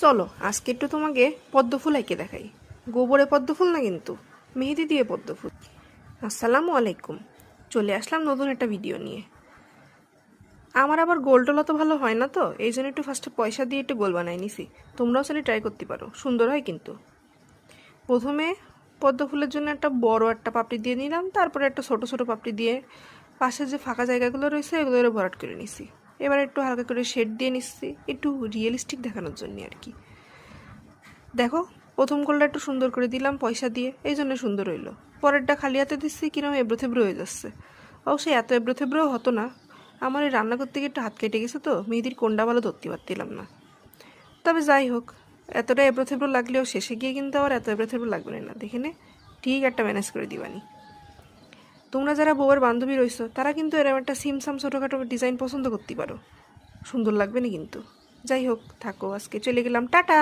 চলো আজকে একটু তোমাকে পদ্ম ফুল এঁকে দেখাই। গোবরে পদ্ম ফুল না, কিন্তু মেহেদি দিয়ে পদ্ম ফুল। আসসালামু আলাইকুম, চলে আসলাম নতুন একটা ভিডিও নিয়ে। আমার আবার গোল টোল তো ভালো হয় না, তো এই জন্য একটু ফার্স্টে পয়সা দিয়ে একটু গোল বানাই নিছি। তোমরাও চাইলে ট্রাই করতে পারো, সুন্দর হয় কিন্তু। প্রথমে পদ্ম ফুলের জন্য একটা বড় একটা পাপড়ি দিয়ে নিলাম, তারপরে একটা ছোট ছোট পাপড়ি দিয়ে পাশে যে ফাঁকা জায়গাগুলো রয়েছে এগুলো ভরাট করে নিছি। এবার একটু হালকা করে শেড দিয়ে নিচ্ছি, একটু রিয়েলিস্টিক দেখানোর জন্য আর কি। দেখো, প্রথম গোলটা একটু সুন্দর করে দিলাম পয়সা দিয়ে, এই জন্য সুন্দর হইলো। পরেরটা খালি হাতে দিচ্ছি, কিরম এবড়ো থেবড়ো হয়ে যাচ্ছে। অবশ্যই এত এবড়ো থেবড়ো হতো না, আমার এই রান্না করতে গিয়ে একটু হাত কেটে গেছে, তো মেহেদির কোনটা ভালো ধরতে পারছিলাম না। তবে যাই হোক, এতটা এবড়ো থেবড়ো লাগলেও শেষে গিয়ে কিন্তু আবার এত এবড়ো থেবড়ো লাগবে না, দেখে নে ঠিক একটা ম্যানেজ করে দিবানি। তোমরা যারা বউয়ের বান্ধবী রয়েছো তারা কিন্তু এরকম একটা সিমসাম ছোটোখাটো ডিজাইন পছন্দ করতে পারো, সুন্দর লাগবে না কিন্তু। যাই হোক, থাকো, আজকে চলে গেলাম, টাটা।